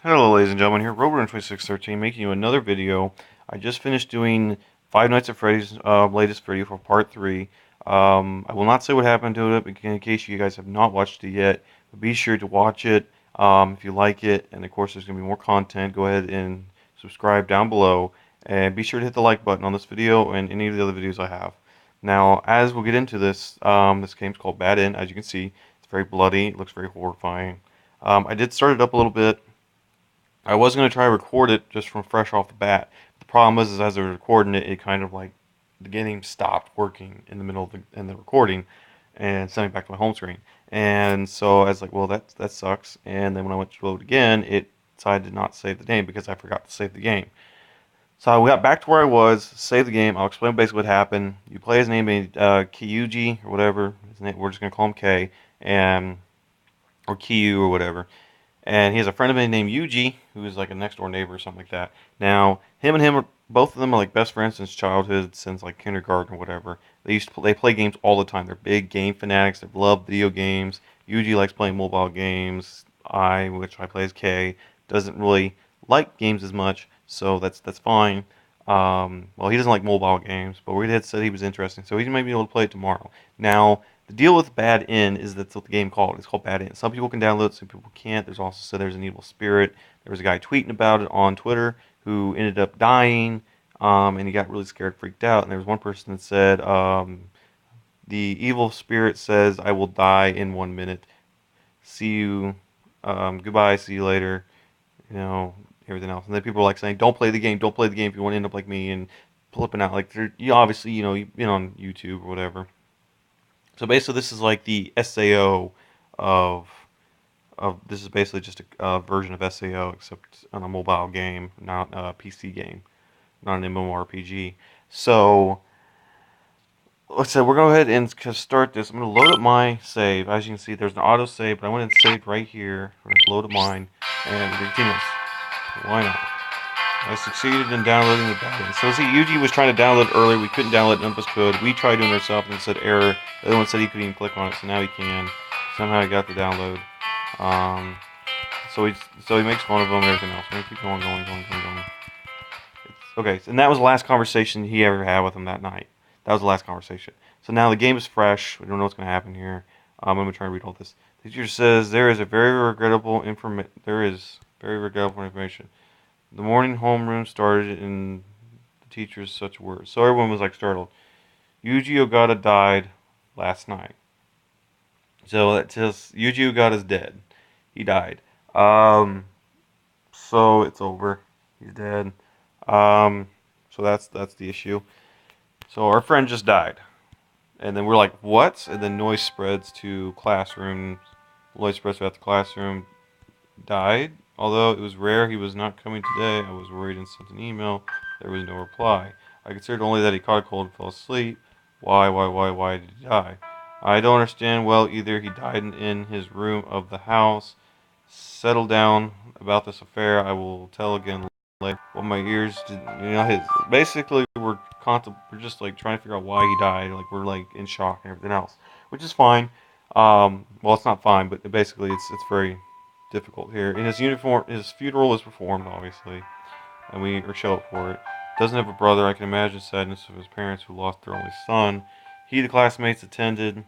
Hello, ladies and gentlemen. Here, Roborun2613, making you another video. I just finished doing Five Nights at Freddy's latest video for part 3. I will not say what happened to it in case you guys have not watched it yet, but be sure to watch it if you like it. And of course, there's going to be more content. Go ahead and subscribe down below. And be sure to hit the like button on this video and any of the other videos I have. Now, as we'll get into this, this game's called Bad End. As you can see, it's very bloody. It looks very horrifying. I did start it up a little bit. I was going to try to record it just from fresh off the bat. The problem was, is as I was recording it, it kind of like the game stopped working in the middle of the recording and sent me back to my home screen. And so I was like, well, that sucks. And then when I went to load again, it decided to not save the game because I forgot to save the game. So I got back to where I was, saved the game. I'll explain basically what happened. You play his name, Kyuji or whatever. His name, we're just gonna call him K, and or Kyu or whatever, and he has a friend of mine named Yuji, who is like a next door neighbor or something like that. Now, him, both of them are like best friends since childhood, since like kindergarten or whatever. They play games all the time. They're big game fanatics. They love video games. Yuji likes playing mobile games. Which I play as K, doesn't really like games as much, so that's fine. Well, he doesn't like mobile games, but we had said he was interesting, so he might be able to play it tomorrow. Now, the deal with Bad End is that's what the game called. It's called Bad End. Some people can download it, some people can't. There's also said there's an evil spirit. There was a guy tweeting about it on Twitter who ended up dying, and he got really scared, freaked out. And there was one person that said, the evil spirit says, "I will die in 1 minute. See you, goodbye, see you later." You know, everything else. And then people are like saying, "Don't play the game. Don't play the game if you want to end up like me," and flipping out. Like, you obviously, you've been on YouTube or whatever. So basically, this is like the SAO of this is basically just a version of SAO except on a mobile game, not a PC game, not an MMORPG. So let's say we're going to go ahead and start this. I'm going to load up my save. As you can see, there's an auto save, but I went and saved right here. We're going to load up mine and continue. Why not? I succeeded in downloading the bad end. So see, Yuji was trying to download it earlier. We couldn't download it. None of us could. We tried doing it ourselves and it said error. The other one said he couldn't even click on it, so now he can. Somehow he got the download. Um, so he makes fun of him and everything else. We're gonna keep going. Okay, and that was the last conversation he ever had with him that night. That was the last conversation. So now the game is fresh. We don't know what's gonna happen here. I'm gonna try to read all this. The teacher says there is very regrettable information. The morning homeroom started in the teacher's such words. So everyone was like startled. Yuji Ogata died last night. So that says Yuji Ogata's dead. He died. Um, so it's over. He's dead. Um, so that's the issue. So our friend just died, and then we're like, what? And then noise spreads to classroom. Noise spreads throughout the classroom. Died. Although it was rare he was not coming today, I was worried and sent an email. There was no reply. I considered only that he caught a cold and fell asleep. Why did he die? I don't understand. Well, either he died in his room of the house. Settle down about this affair. I will tell again later. What my ears did, his basically we're just like trying to figure out why he died. Like we're like in shock and everything else, which is fine. Well, it's not fine, but basically it's very difficult here. In his uniform, his funeral is performed, obviously, and we show up for it. Doesn't have a brother. I can imagine the sadness of his parents who lost their only son. The classmates attended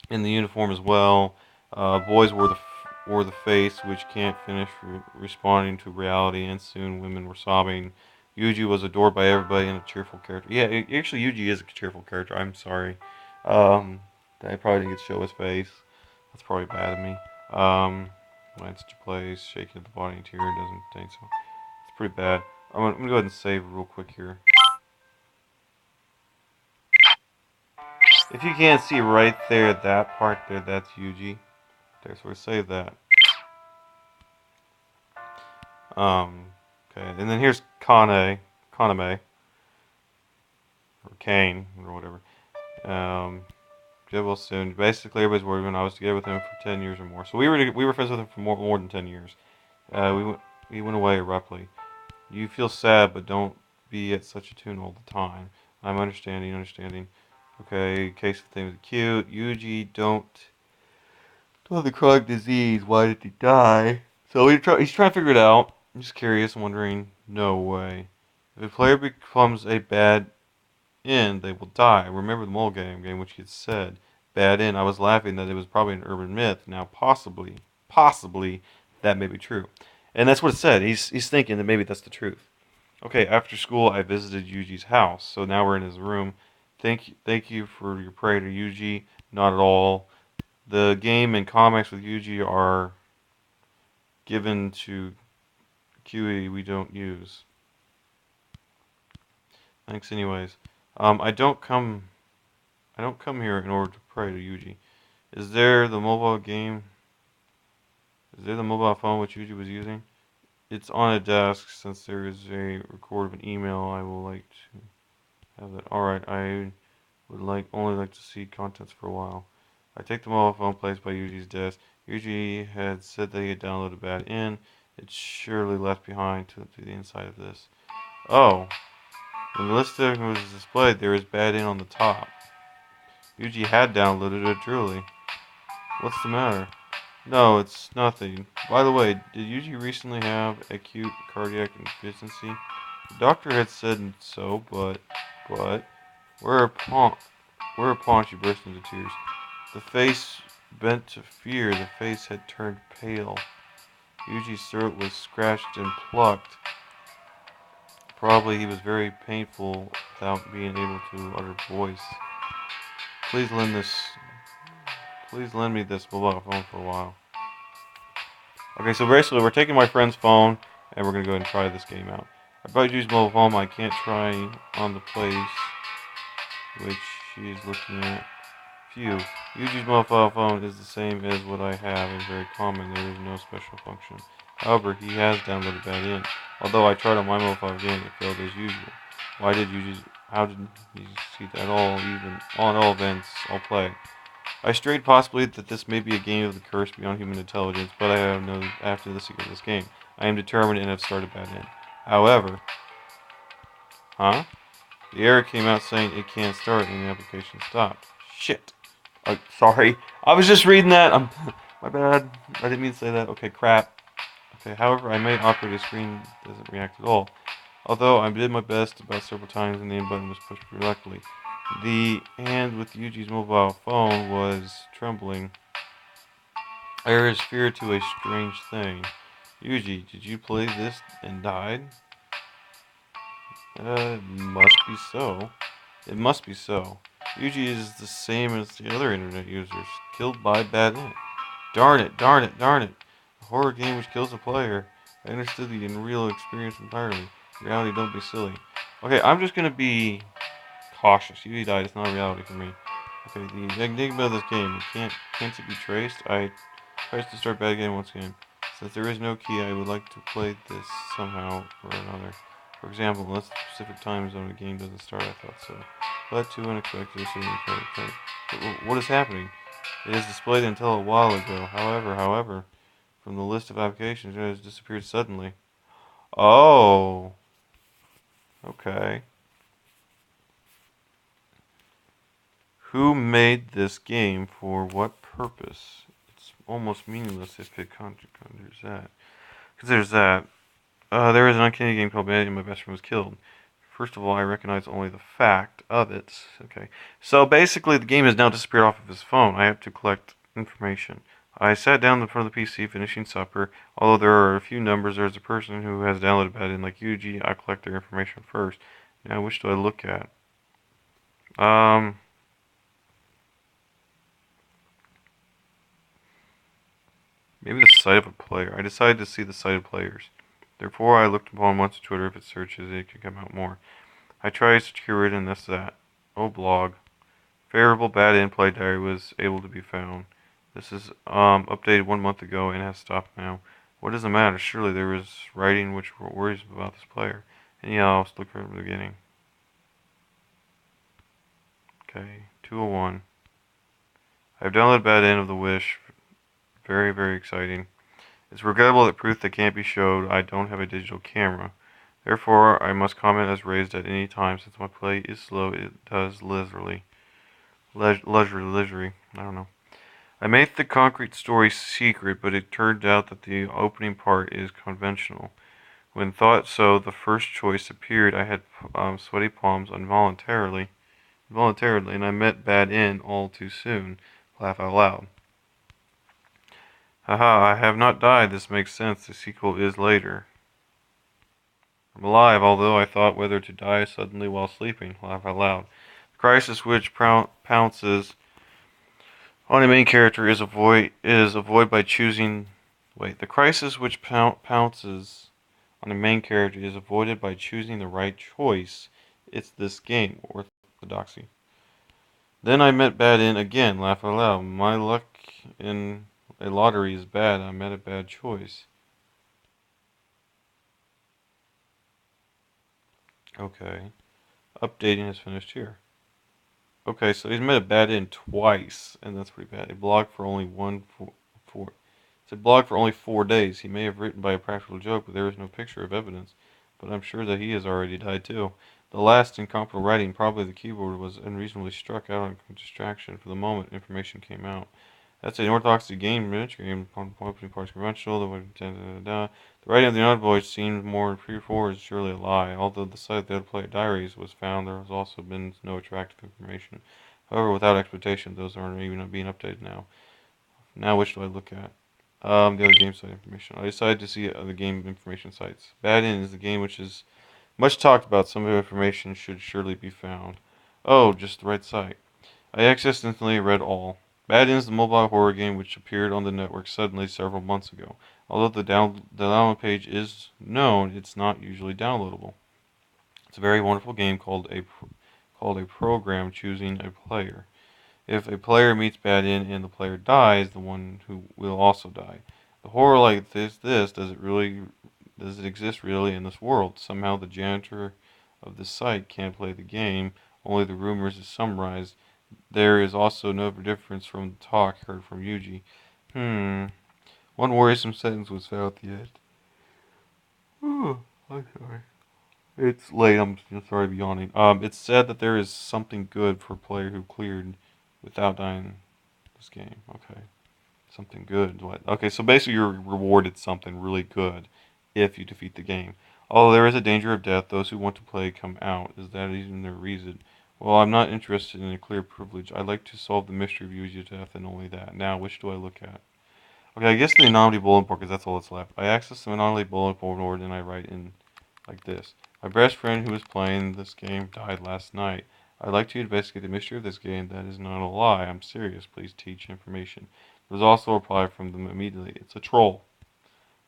in the uniform as well. Boys wore the face, which can't finish responding to reality, and soon women were sobbing. Yuji was adored by everybody and a cheerful character. Yeah, actually, Yuji is a cheerful character. I'm sorry. Um, I probably didn't get to show his face. That's probably bad of me. Glanced to place, shaking the body interior, doesn't think so. It's pretty bad. I'm gonna go ahead and save real quick here. If you can't see right there, that part there, that's Yuji. There, so we save that. Um, okay, and then here's Kaname, or Kane, or whatever. Get well soon. Basically, everybody's worried when I was together with him for 10 years or more. So we were friends with him for more than 10 years. He went away abruptly. You feel sad, but don't be at such a tune all the time. I'm understanding. Okay, case of things cute. Yuji don't have the chronic disease. Why did he die? So he's trying to figure it out. I'm just curious, wondering, no way. If a player becomes a bad end, they will die. Remember the mole game which he had said. Bad end. I was laughing that it was probably an urban myth. Now possibly, that may be true. And that's what it said. He's thinking that maybe that's the truth. Okay, after school I visited Yuji's house. So now we're in his room. Thank you for your prayer to Yuji. Not at all. The game and comics with Yuji are given to QE we don't use. Thanks anyways. I don't come here in order to pray to Yuji. Is there the mobile game? Is there the mobile phone which Yuji was using? It's on a desk. Since there is a record of an email, I will like to have that. Alright, I would only like to see contents for a while. I take the mobile phone placed by Yuji's desk. Yuji had said that he had downloaded Bad In. It's surely left behind to the inside of this. Oh, when the list was displayed, there is Bad In on the top. Yuji had downloaded it truly. What's the matter? No, it's nothing. By the way, did Yuji recently have acute cardiac insufficiency? The doctor had said so, but, whereupon she burst into tears. The face bent to fear, the face had turned pale. Yuji's throat was scratched and plucked. Probably he was very painful without being able to utter voice. Please lend me this mobile phone for a while. Okay, so basically we're taking my friend's phone and we're going to go ahead and try this game out. I bought Yuji's mobile phone. I can't try on the place which she is looking at. Phew. Yuji's mobile phone is the same as what I have and very common. There is no special function. However, he has downloaded Bad In. Although I tried on my mobile phone again, it failed as usual. How did you see that even on all events I'll play? I strayed possibly that this may be a game of the curse beyond human intelligence, but I have to the secret of this game. I am determined and have started Bad In. However, the error came out saying it can't start and the application stopped. Shit. Sorry. I was just reading that. My bad. I didn't mean to say that. Okay, crap. Okay, however, I may operate a screen that doesn't react at all. Although I did my best about several times and the end button was pushed reluctantly. The hand with Yuji's mobile phone was trembling. There is fear to a strange thing. Yuji, did you play this and died? Must be so. It must be so. Yuji is the same as the other internet users, killed by Bad In. Darn it. A horror game which kills a player. I understood the unreal experience entirely. Reality, don't be silly. Okay, I'm just gonna be cautious. Yuji died, it's not a reality for me. Okay, the enigma of this game. Can't it be traced? I tried to start Bad Game once again. Since there is no key, I would like to play this somehow or another. For example, unless the specific time zone of the game doesn't start, I thought so. But too unexpected, what is happening? It is displayed until a while ago. However, from the list of applications, it has disappeared suddenly. Oh. Okay. Who made this game for what purpose? It's almost meaningless if it considers that. There is an uncanny game called Bad In, my best friend was killed. First of all, I recognize only the fact of it. Okay. So basically, the game has now disappeared off of his phone. I have to collect information. I sat down in front of the PC finishing supper. Although there are a few numbers, there's a person who has downloaded Bad In like Yuji. I collect their information first. Now, which do I look at? Maybe the site of a player. I decided to see the site of players. Therefore, I looked upon once to Twitter. If it searches, it could come out more. I tried to secure it, and that's that. Oh, blog. Favorable Bad In play diary was able to be found. This is updated 1 month ago and has stopped now. What does it matter? Surely there is writing which worries about this player. Anyhow, let's look from the beginning. Okay, 201. I've downloaded Bad In of the Wish. Very, very exciting. It's regrettable that proof that can't be showed. I don't have a digital camera. Therefore, I must comment as raised at any time. Since my play is slow, it does leisurely. I don't know. I made the concrete story secret, but it turned out that the opening part is conventional. When thought so, the first choice appeared. I had sweaty palms involuntarily, and I met bad end all too soon. Laugh out loud. Haha, I have not died. This makes sense. The sequel is later. I'm alive, although I thought whether to die suddenly while sleeping. Laugh out loud. The crisis which pounces on a main character is avoided by choosing. Wait, the crisis which pounces on a main character is avoided by choosing the right choice. It's this game, orthodoxy. Then I met bad end again. Laugh out loud. My luck in a lottery is bad. I made a bad choice. Okay. Updating is finished here. Okay, so he's made a bad end twice, and that's pretty bad. A blog for only four. It's a blog for only 4 days. He may have written by a practical joke, but there is no picture of evidence. But I'm sure that he has already died too. The last incomparable writing, probably the keyboard, was unreasonably struck out on distraction. For the moment, information came out. That's an orthodoxy game, miniature game, opening parts conventional, the writing of the envoy seemed more straightforward, is surely a lie. Although the site of the player diaries was found, there has also been no attractive information. However, without expectation, those aren't even being updated now. Now, which do I look at? The other game site information. I decided to see the game information sites. Bad Inn is the game which is much talked about. Some of the information should surely be found. Oh, just the right site. I accessed instantly and read all. Bad Inn is the mobile horror game which appeared on the network suddenly several months ago. Although the download page is known, it's not usually downloadable. It's a very wonderful game called a program choosing a player. If a player meets bad end and the player dies, the one who will also die. The horror like this does it exist really in this world? Somehow the janitor of the site can't play the game. Only the rumors is summarized. There is also no difference from the talk heard from Yuji. One worrisome sentence was found at the end. I'm sorry. It's late. I'm sorry to be yawning. It said that there is something good for a player who cleared without dying this game. Okay. Something good. What? Okay, so basically you're rewarded something really good if you defeat the game. Although there is a danger of death, those who want to play come out. Is that even their reason? Well, I'm not interested in a clear privilege. I'd like to solve the mystery of Yuji's death and only that. Now, which do I look at? Okay, I guess the anomaly bullet board, because that's all that's left. I access the anomaly bullet board and I write in like this. My best friend who was playing this game died last night. I'd like to investigate the mystery of this game. That is not a lie. I'm serious. Please teach information. There was also a reply from them immediately. It's a troll.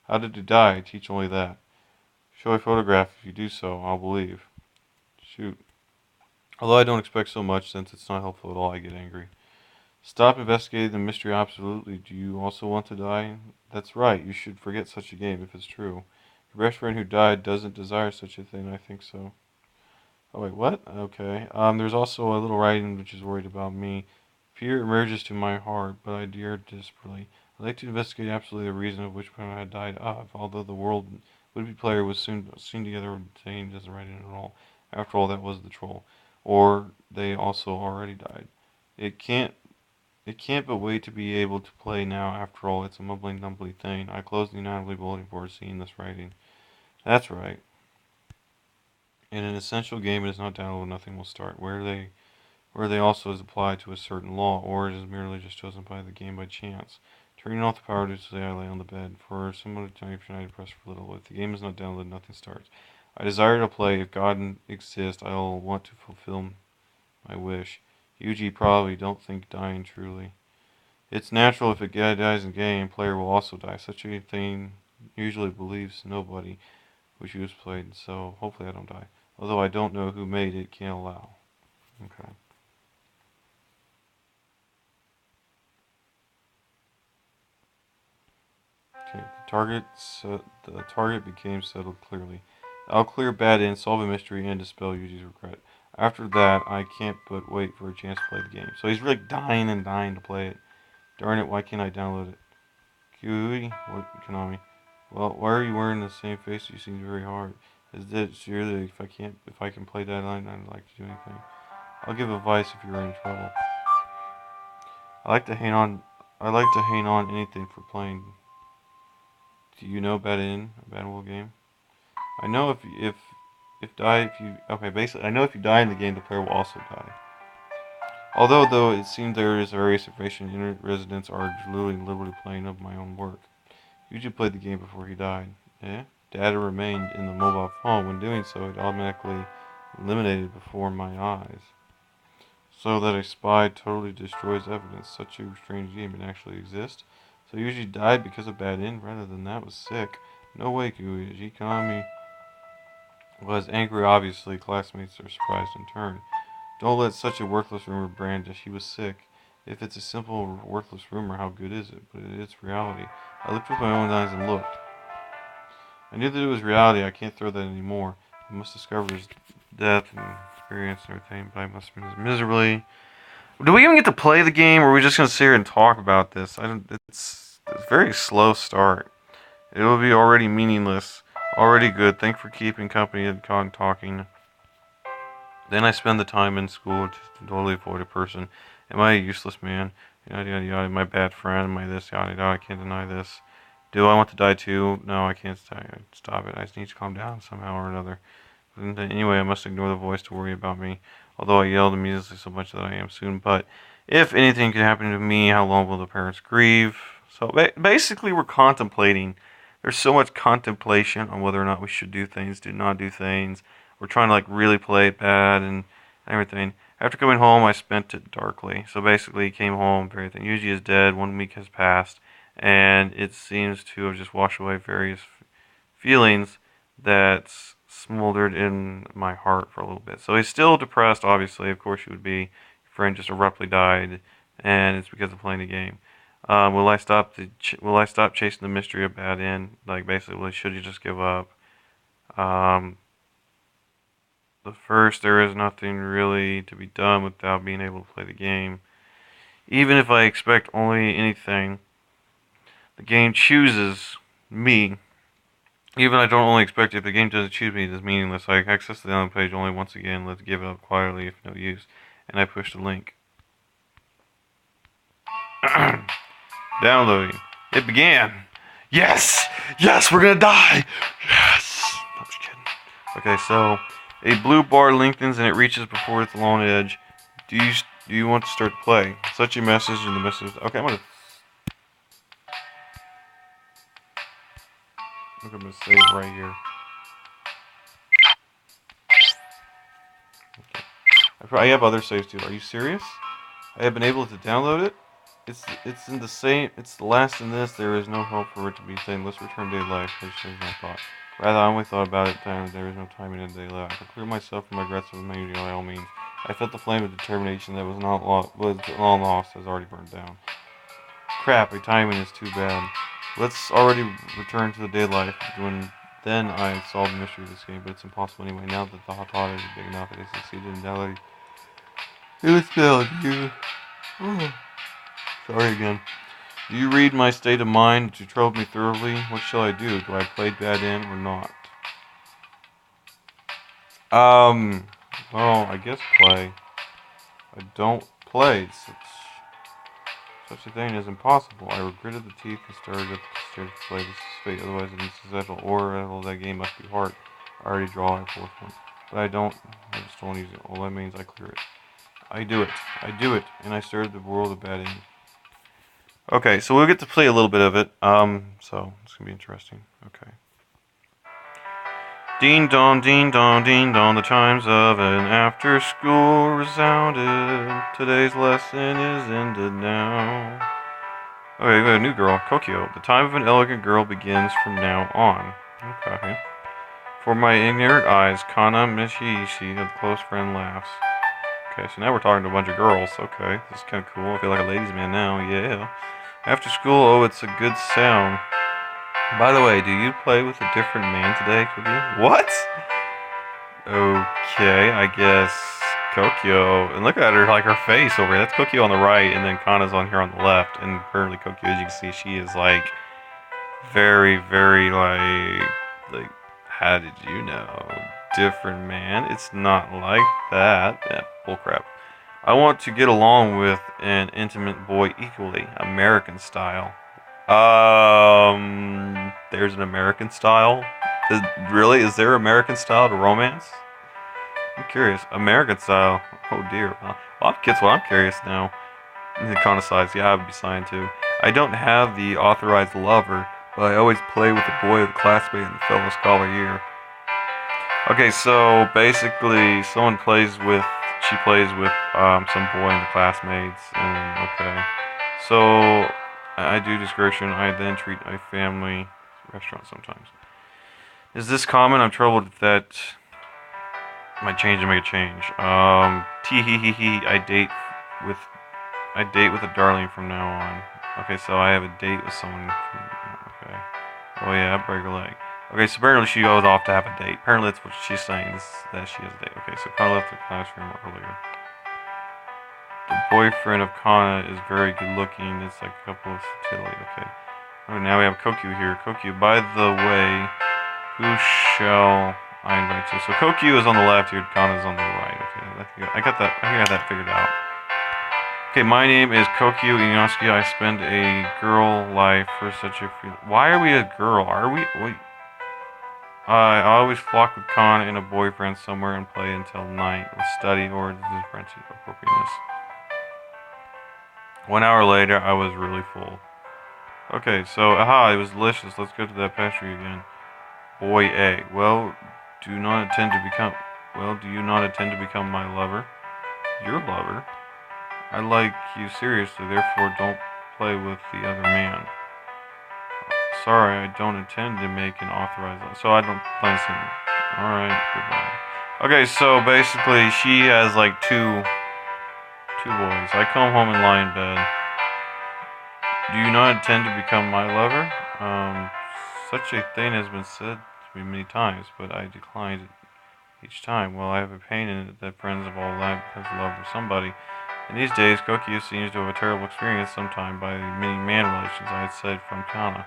How did it die? Teach only that. Show a photograph. If you do so, I'll believe. Shoot. Although I don't expect so much, since it's not helpful at all, I get angry. Stop investigating the mystery absolutely. Do you also want to die? That's right. You should forget such a game if it's true. Your best friend who died doesn't desire such a thing. I think so. Oh wait, what? Okay. There's also a little writing which is worried about me. Fear emerges to my heart, but I dare desperately. I'd like to investigate absolutely the reason of which one I died of, although the world would-be player was soon seen together saying doesn't write it at all. After all, that was the troll. Or they also already died. It can't it can't but wait to be able to play now. After all, it's a mumbling dumbly thing. I closed the undoubtedly bulletin board seeing this writing. That's right. In an essential game, it is not downloadable. Nothing will start. Where they also is applied to a certain law, or it is merely just chosen by the game by chance. Turning off the power to say I lay on the bed. For a similar time, I press for a little. If the game is not downloaded, nothing starts. I desire to play. If God exists, I'll want to fulfill my wish. Yuji probably don't think dying truly. It's natural if a guy dies in the game, player will also die. Such a thing usually believes nobody which was played, so hopefully I don't die. Although I don't know who made it, can't allow. Okay. Okay. The target became settled clearly. I'll clear bad end, solve a mystery, and dispel Yuji's regret. After that, I can't but wait for a chance to play the game. So he's really dying and dying to play it. Darn it, why can't I download it? Kiwi? What, Konami? Well, why are you wearing the same face? You seem very hard. Is it seriously if I can play that line, I'd like to do anything. I'll give advice if you're in trouble. I like to hang on. I like to hang on anything for playing. Do you know Bad In, a Bad Will game? I know if you okay, basically I know if you die in the game the player will also die. Although though it seems there is various information internet residents are literally playing up my own work. Usually played the game before he died. Yeah? Data remained in the mobile phone. When doing so, it automatically eliminated before my eyes. So that a spy totally destroys evidence. Such a strange game can actually exist. So he usually died because of bad end rather than that was sick. No way, Kuiji. Konami was angry, obviously. Classmates are surprised in turn. Don't let such a worthless rumor brandish. He was sick. If it's a simple, worthless rumor, how good is it? But it's reality. I looked with my own eyes and looked. I knew that it was reality. I can't throw that anymore. I must discover his death and experience and everything, but I must have been miserably. Do we even get to play the game, or are we just gonna sit here and talk about this? I don't. It's a very slow start. It will be already meaningless. Already good. Thank for keeping company and talking. Then I spend the time in school to totally avoid a person. Am I a useless man? Yada yada yada. My bad friend. My this yada yada. I can't deny this. Do I want to die too? No, I can't stop it. I just need to calm down somehow or another. Anyway, I must ignore the voice to worry about me. Although I yelled immediately so much that I am soon. But if anything could happen to me, how long will the parents grieve? So basically, we're contemplating. There's so much contemplation on whether or not we should do things, do not do things. We're trying to like really play it bad and everything. After coming home, I spent it darkly. So basically, he came home, everything. Yuji is dead. 1 week has passed, and it seems to have just washed away various feelings that smoldered in my heart for a little bit. So he's still depressed, obviously. Of course, you would be. Your friend just abruptly died, and it's because of playing the game. Will I stop chasing the mystery of bad end? Like basically, should you just give up? Um, the first, there is nothing really to be done without being able to play the game. Even if I expect only anything, the game chooses me. Even I don't only expect it, if the game doesn't choose me, it is meaningless. I access the download page only once again. Let's give it up quietly if no use. And I push the link. Downloading. It began. Yes! Yes, we're gonna die! Yes! I'm just kidding. Okay, so a blue bar lengthens and it reaches before the long edge. Do you want to start to play? Such a message and the message. Okay, I'm gonna save right here. Okay. I have other saves too. Are you serious? I have been able to download it. It's in the same. It's the last in this. There is no hope for it to be saying let's return to life. Which is my thought. Rather, I only thought about it time. There is no time in daily life. I clear myself from my regrets of my duty by all means. I felt the flame of determination that was not lost has already burned down. Crap, my timing is too bad. Let's already return to the daylight. Then I solved the mystery of this game, but it's impossible anyway. Now that the hot pot is big enough, it has succeeded in reality. It was failed. You. Oh. Sorry again. Do you read my state of mind? You troubled me thoroughly. What shall I do? Do I play bad in or not? Well, I guess play. I don't play. Such a thing is impossible. I regretted the teeth and started to play. This is fate. Otherwise, it means successful or that game must be hard. I already draw a fourth one. But I don't. I just don't use it. All that means I clear it. I do it. I do it. And I started the world of bad in. Okay, so we'll get to play a little bit of it. So it's gonna be interesting. Okay. Ding dong, ding dong, ding dong. The chimes of an after school resounded. Today's lesson is ended now. Okay, we got a new girl, Kokyo. The time of an elegant girl begins from now on. Okay. For my ignorant eyes, Kana Mishiishi, a close friend, laughs. Okay, so now we're talking to a bunch of girls. Okay, this is kind of cool. I feel like a ladies' man now. Yeah. After school, oh, it's a good sound. By the way, do you play with a different man today, Kokyo? What? Okay, I guess Kokyo. And look at her, like her face over here. That's Kokyo on the right, and then Kana's on here on the left. And currently, Kokyo, as you can see, she is like very, very like. How did you know? Different man. It's not like that. Yeah, bullcrap. I want to get along with an intimate boy equally, American style. There's an American style. Really? Is there American style to romance? I'm curious. American style. Oh dear. Well, I'm curious now. The kind of size, yeah, I would be signed too. I don't have the authorized lover, but I always play with the boy of the classmate in the fellow scholar year. Okay, so basically, she plays with some boy in the classmates, and okay. So I do discretion. I then treat a family restaurant sometimes. Is this common? I'm troubled that might change and make a change. Tee hee hee hee. With I date with a darling from now on. Okay, so I have a date with someone. Okay. Oh yeah, break her leg. Okay, so apparently she goes off to have a date. Apparently that's what she's saying, is that she has a date. Okay, so Kana left the classroom earlier. The boyfriend of Kana is very good looking. It's like a couple of titillate. Okay. Oh, now we have Kokyu here. Kokyu, by the way, who shall I invite to? So Kokyu is on the left here, Kana's on the right. Okay, I got that. I think I got that figured out. Okay, my name is Kokyu Inosuke. I spend a girl life for such a feel. Why are we a girl? Are we? Wait. I always flock with Kana and a boyfriend somewhere and play until night with study or different appropriateness. 1 hour later, I was really full. Okay, so aha, it was delicious. Let's go to that pastry again. Boy A. Well, do you not intend to become my lover? Your lover? I like you seriously, therefore don't play with the other man. Sorry, I don't intend to make an authorized. So I don't plan to. Alright, goodbye. Okay, so basically she has like two boys. I come home and lie in bed. Do you not intend to become my lover? Such a thing has been said to me many times, but I declined it each time. Well, I have a pain in it that friends of all life has love for somebody. In these days, Kokyu seems to have a terrible experience sometime by the many man relations I had said from Kana.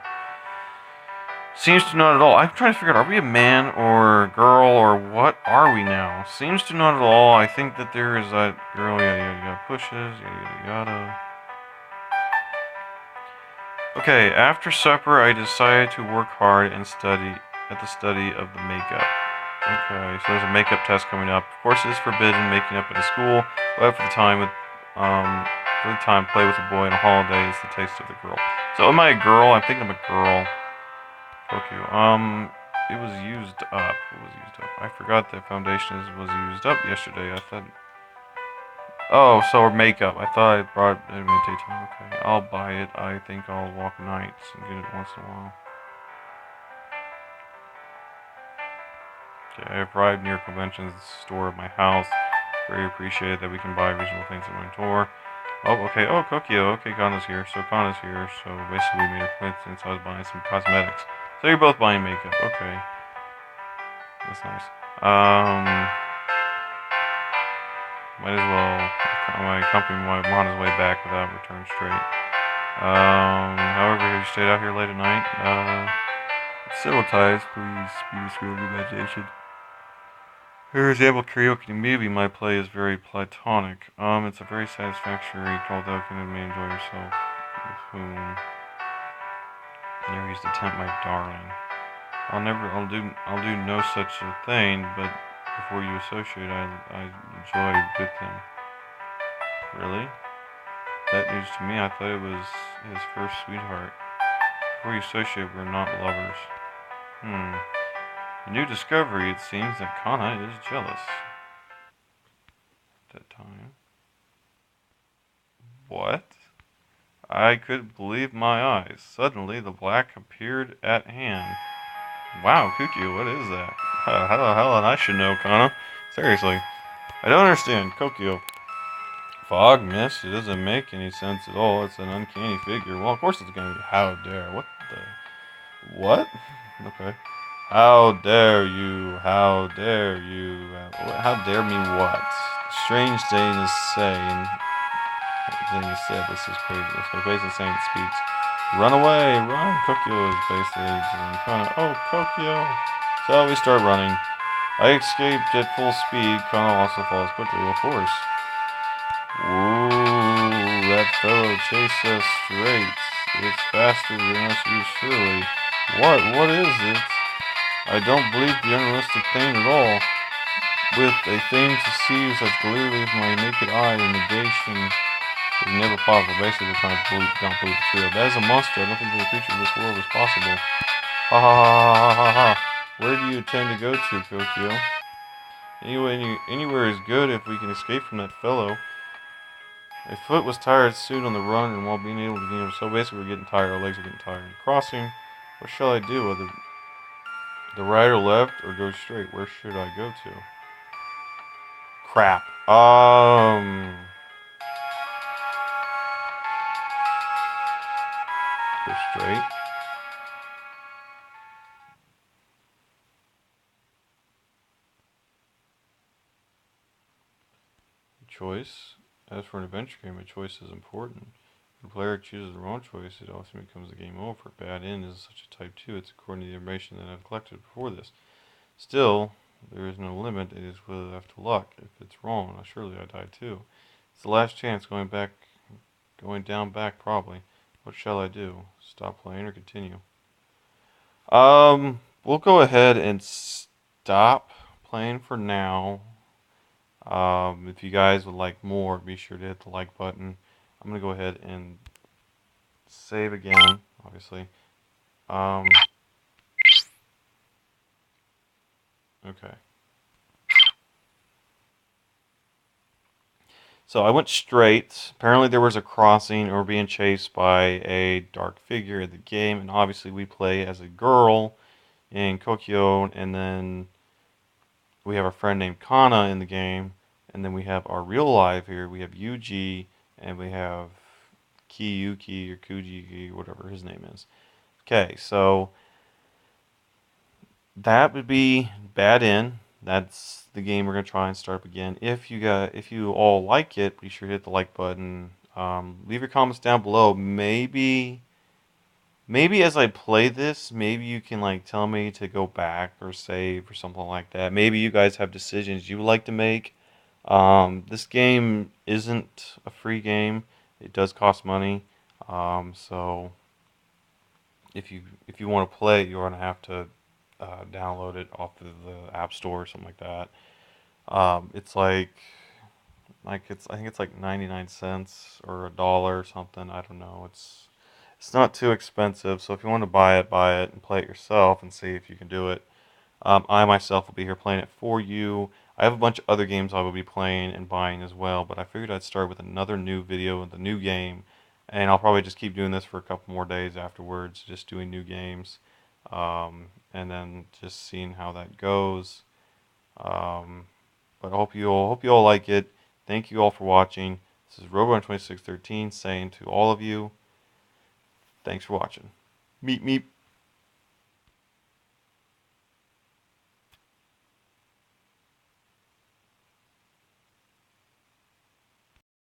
Seems to not at all. I'm trying to figure out, are we a man or a girl or what are we now? Seems to not at all. I think that there is that girl, yada yada yada, pushes, yada yada yada. Okay, after supper, I decided to work hard and study of the makeup. Okay, so there's a makeup test coming up. Of course, it is forbidden making up at a school, but for the time, play with a boy on a holiday is the taste of the girl. So, am I a girl? I think I'm a girl. Kokyu. It was used up. I forgot that foundation was used up yesterday. I thought. Oh, so makeup. I thought I brought it in daytime. Okay, I'll buy it. I think I'll walk nights and get it once in a while. Okay, I arrived near convention store at my house. Very appreciated that we can buy reasonable things at my door. Oh, okay. Oh, Kokyu. Okay, Kana's here. So basically we made a coincidence. I was buying some cosmetics. So you're both buying makeup. Okay. That's nice. Might as well accompany my on his way back without return straight. However, you stayed out here late at night. Several times, please be the school of imagination. For example, karaoke movie my play is very platonic. It's a very satisfactory called out and may enjoy yourself with whom never used to tempt my darling. I'll do no such a thing, but before you associate, I enjoyed with him. Really? That news to me, I thought it was his first sweetheart. Before you associate, we're not lovers. A new discovery, it seems that Kana is jealous. At that time. What? I couldn't believe my eyes. Suddenly, the black appeared at hand. Wow, Kokyu, what is that? How the hell I should know, Kana? Seriously. I don't understand. Kokyu. Fog, mist, it doesn't make any sense at all. It's an uncanny figure. Well, of course it's gonna be how dare. What the? What? Okay. How dare you? How dare you? How dare me what? Strange thing to say. Then you said this is crazy. So basically saying it speaks. Run away, run! Kokyu is basically Kana. Oh, Kokyu! So we start running. I escaped at full speed. Kana also falls quickly, of course. Ooh, that fellow chased us straight. It's faster than us, you surely. What is it? I don't believe the unrealistic thing at all. With a thing to see such clearly with my naked eye, the negation is never possible. Basically, we're trying to don't believe it's real. That is a monster. I don't think that a creature of this world is possible. Ha ha ha ha ha ha. Where do you intend to go to, Kokyo? Anywhere is good if we can escape from that fellow. My foot was tired soon on the run, and while being able to get him, so basically we're getting tired. Our legs are getting tired. Crossing. What shall I do? Whether the right or left, or go straight? Where should I go to? Crap. Go straight. Choice. As for an adventure game, a choice is important. If the player chooses the wrong choice, it often becomes a game over. Bad end is such a type 2. It's according to the information that I've collected before this. Still, there is no limit. It is left to luck. If it's wrong, surely I die too. It's the last chance. Going down back probably. What shall I do? Stop playing or continue? We'll go ahead and stop playing for now. If you guys would like more, be sure to hit the like button. I'm gonna go ahead and save again, obviously. Okay. So I went straight. Apparently there was a crossing, or being chased by a dark figure in the game, and obviously we play as a girl in Kokyo, and then we have a friend named Kana in the game, and then we have our real life here. We have Yuji, and we have Kiyuki or Kujiki, whatever his name is. Okay, so that would be Bad End. That's the game we're gonna try and start up again. If you all like it, be sure to hit the like button. Leave your comments down below. Maybe as I play this, maybe you can like tell me to go back or save or something like that. Maybe you guys have decisions you would like to make. This game isn't a free game. It does cost money. So if you want to play it, you're gonna have to download it off of the App Store or something like that. It's like I think it's like 99 cents or $1 or something. I don't know. It's not too expensive. So if you want to buy it and play it yourself and see if you can do it. I myself will be here playing it for you. I have a bunch of other games I will be playing and buying as well, but I figured I'd start with another new video with a new game, and I'll probably just keep doing this for a couple more days afterwards, just doing new games, and then just seeing how that goes. Um, but I hope you all like it. Thank you all for watching. This is Roborun2613 saying to all of you, thanks for watching. Meep meep.